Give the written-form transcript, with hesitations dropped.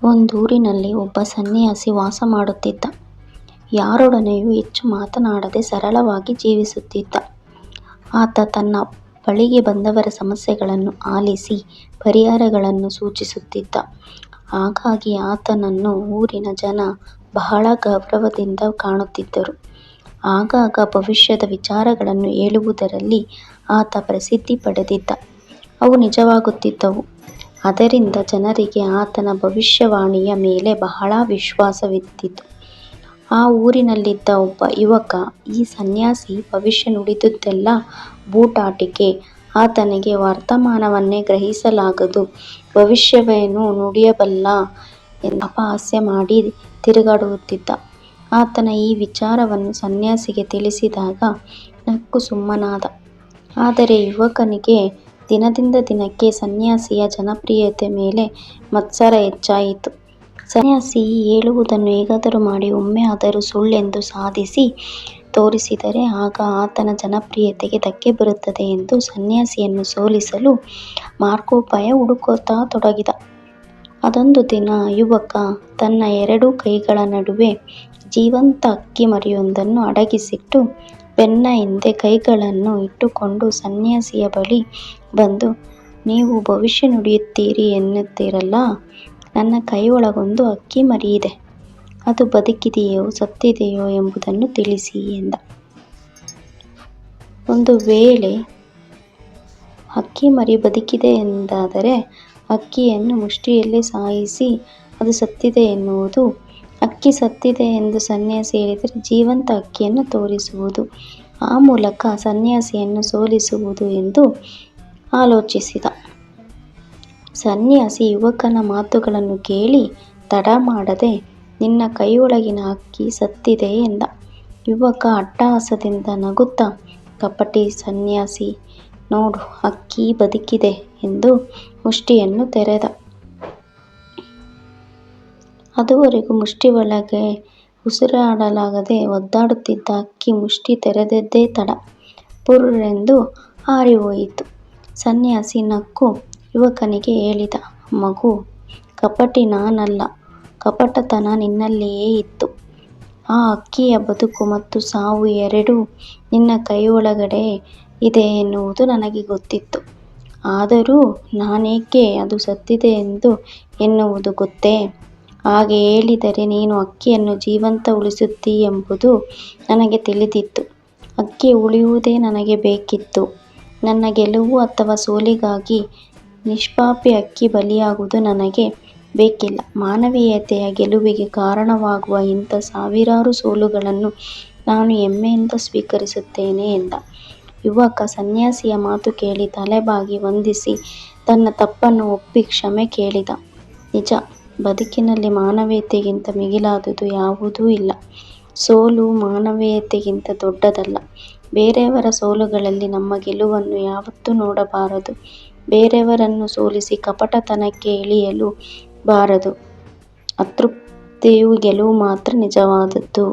ಒಂದೂರಿನಲ್ಲಿ ಒಬ್ಬ ಸನ್ಯಾಸಿ ವಾಸ ಮಾಡುತ್ತಿದ್ದ. ಯಾರೊಡನೆಯೂ ಹೆಚ್ಚು ಮಾತನಾಡದೆ ಸರಳವಾಗಿ ಜೀವಿಸುತ್ತಿದ್ದ. ಆತ ತನ್ನ ಬಳಿಗೆ ಬಂದವರ ಸಮಸ್ಯೆಗಳನ್ನು ಆಲಿಸಿ ಪರಿಹಾರಗಳನ್ನು ಸೂಚಿಸುತ್ತಿದ್ದ. ಹಾಗಾಗಿ ಆತನನ್ನು ಊರಿನ ಜನ ಬಹಳ ಗೌರವದಿಂದ ಕಾಣುತ್ತಿದ್ದರು. ಆಗಾಗ ಭವಿಷ್ಯದ ವಿಚಾರಗಳನ್ನು ಹೇಳುವುದರಲ್ಲಿ ಆತ ಪ್ರಸಿದ್ಧಿ ಪಡೆದಿದ್ದ. ಅವು ನಿಜವಾಗುತ್ತಿದ್ದವು. ಅದರಿಂದ ಜನರಿಗೆ ಆತನ ಭವಿಷ್ಯವಾಣಿಯ ಮೇಲೆ ಬಹಳ ವಿಶ್ವಾಸವಿದ್ದಿತು. ಆ ಊರಿನಲ್ಲಿದ್ದ ಒಬ್ಬ ಯುವಕ ಈ ಸನ್ಯಾಸಿ ಭವಿಷ್ಯ ನುಡಿದುದೆಲ್ಲ ಬೂಟಾಟಿಕೆ, ಆತನಿಗೆ ವರ್ತಮಾನವನ್ನೇ ಗ್ರಹಿಸಲಾಗದು, ಭವಿಷ್ಯವೇನು ನುಡಿಯಬಲ್ಲ ಎಂದು ಅಪಹಾಸ್ಯ ಮಾಡಿ ತಿರುಗಾಡುತ್ತಿದ್ದ. ಆತನ ಈ ವಿಚಾರವನ್ನು ಸನ್ಯಾಸಿಗೆ ತಿಳಿಸಿದಾಗ ನಕ್ಕು ಸುಮ್ಮನಾದ. ಆದರೆ ಯುವಕನಿಗೆ ದಿನದಿಂದ ದಿನಕ್ಕೆ ಸನ್ಯಾಸಿಯ ಜನಪ್ರಿಯತೆ ಮೇಲೆ ಮತ್ಸರ ಹೆಚ್ಚಾಯಿತು. ಸನ್ಯಾಸಿ ಹೇಳುವುದನ್ನು ಹೇಗಾದರೂ ಮಾಡಿ ಒಮ್ಮೆ ಆದರೂ ಸುಳ್ಳೆಂದು ಸಾಧಿಸಿ ತೋರಿಸಿದರೆ ಆಗ ಆತನ ಜನಪ್ರಿಯತೆಗೆ ಧಕ್ಕೆ ಬರುತ್ತದೆ ಎಂದು ಸನ್ಯಾಸಿಯನ್ನು ಸೋಲಿಸಲು ಮಾರ್ಗೋಪಾಯ ಹುಡುಕುತ್ತಾ ತೊಡಗಿದ. ಅದೊಂದು ದಿನ ಯುವಕ ತನ್ನ 2 ಕೈಗಳ ನಡುವೆ ಜೀವಂತ ಅಕ್ಕಿ ಮರಿಯೊಂದನ್ನು ಅಡಗಿಸಿಟ್ಟು ಬೆನ್ನ ಹಿಂದೆ ಕೈಗಳನ್ನು ಇಟ್ಟುಕೊಂಡು ಸನ್ಯಾಸಿಯ ಬಳಿ ಬಂದು, ನೀವು ಭವಿಷ್ಯ ನುಡಿಯುತ್ತೀರಿ ಎನ್ನುತ್ತೀರಲ್ಲ, ನನ್ನ ಕೈಯೊಳಗೊಂದು ಅಕ್ಕಿ ಮರಿಯಿದೆ. ಅದು ಬದುಕಿದೆಯೋ ಸತ್ತಿದೆಯೋ ಎಂಬುದನ್ನು ತಿಳಿಸಿ ಎಂದ. ಒಂದು ವೇಳೆ ಅಕ್ಕಿ ಮರಿ ಬದುಕಿದೆ ಎಂದಾದರೆ ಅಕ್ಕಿಯನ್ನು ಮುಷ್ಟಿಯಲ್ಲಿ ಸಾಯಿಸಿ ಅದು ಸತ್ತಿದೆ ಎನ್ನುವುದು. ಅಕ್ಕಿ ಸತ್ತಿದೆ ಎಂದು ಸನ್ಯಾಸಿ ಹೇಳಿದರೆ ಜೀವಂತ ಅಕ್ಕಿಯನ್ನು ತೋರಿಸುವುದು. ಆ ಮೂಲಕ ಸನ್ಯಾಸಿಯನ್ನು ಸೋಲಿಸುವುದು ಎಂದು ಆಲೋಚಿಸಿದ. ಸನ್ಯಾಸಿ ಯುವಕನ ಮಾತುಗಳನ್ನು ಕೇಳಿ ತಡ ಮಾಡದೆ, ನಿನ್ನ ಕೈಯೊಳಗಿನ ಅಕ್ಕಿ ಸತ್ತಿದೆ ಎಂದ. ಯುವಕ ಅಟ್ಟಹಾಸದಿಂದ ನಗುತ್ತಾ, ಕಪಟಿ ಸನ್ಯಾಸಿ, ನೋಡು ಅಕ್ಕಿ ಬದುಕಿದೆ ಎಂದು ಮುಷ್ಟಿಯನ್ನು ತೆರೆದ. ಅದುವರೆಗೂ ಮುಷ್ಟಿ ಒಳಗೆ ಉಸಿರಾಡಲಾಗದೆ ಒದ್ದಾಡುತ್ತಿದ್ದ ಅಕ್ಕಿ ಮುಷ್ಟಿ ತೆರೆದದ್ದೇ ತಡ, ಪುರ್ರೆಂದು ಹಾರಿಹೋಯಿತು. ಸನ್ಯಾಸಿ ನಕ್ಕು ಯುವಕನಿಗೆ ಹೇಳಿದ, ಮಗು, ಕಪಟಿ ನಾನಲ್ಲ, ಕಪಟತನ ನಿನ್ನಲ್ಲಿಯೇ ಇತ್ತು. ಆ ಅಕ್ಕಿಯ ಬದುಕು ಮತ್ತು ಸಾವು ಎರಡೂ ನಿನ್ನ ಕೈಯೊಳಗಡೆ ಇದೆ ಎನ್ನುವುದು ನನಗೆ ಗೊತ್ತಿತ್ತು. ಆದರೂ ನಾನೇಕೆ ಅದು ಸತ್ತಿದೆ ಎಂದು ಎನ್ನುವುದು ಗೊತ್ತೇ? ಹಾಗೆ ಹೇಳಿದರೆ ನೀನು ಅಕ್ಕಿಯನ್ನು ಜೀವಂತ ಉಳಿಸುತ್ತೀ ಎಂಬುದು ನನಗೆ ತಿಳಿದಿತ್ತು. ಅಕ್ಕಿ ಉಳಿಯುವುದೇ ನನಗೆ ಬೇಕಿತ್ತು. ನನ್ನ ಗೆಲುವು ಅಥವಾ ಸೋಲಿಗಾಗಿ ನಿಷ್ಪಾಪಿ ಅಕ್ಕಿ ಬಲಿಯಾಗುವುದು ನನಗೆ ಬೇಕಿಲ್ಲ. ಮಾನವೀಯತೆಯ ಗೆಲುವಿಗೆ ಕಾರಣವಾಗುವ ಇಂಥ ಸಾವಿರಾರು ಸೋಲುಗಳನ್ನು ನಾನು ಹೆಮ್ಮೆಯಿಂದ ಸ್ವೀಕರಿಸುತ್ತೇನೆ ಎಂದ. ಯುವಕ ಸನ್ಯಾಸಿಯ ಮಾತು ಕೇಳಿ ತಲೆಬಾಗಿ ವಂದಿಸಿ ತನ್ನ ತಪ್ಪನ್ನು ಒಪ್ಪಿ ಕ್ಷಮೆ ಕೇಳಿದ. ನಿಜ, ಬದುಕಿನಲ್ಲಿ ಮಾನವೀಯತೆಗಿಂತ ಮಿಗಿಲಾದುದು ಯಾವುದೂ ಇಲ್ಲ. ಸೋಲು ಮಾನವೀಯತೆಗಿಂತ ದೊಡ್ಡದಲ್ಲ. ಬೇರೆಯವರ ಸೋಲುಗಳಲ್ಲಿ ನಮ್ಮ ಗೆಲುವನ್ನು ಯಾವತ್ತೂ ನೋಡಬಾರದು. ಬೇರೆಯವರನ್ನು ಸೋಲಿಸಿ ಕಪಟತನಕ್ಕೆ ಇಳಿಯಲು ಬಾರದು. ಅತೃಪ್ತಿಯು ಗೆಲುವು ಮಾತ್ರ ನಿಜವಾದದ್ದು.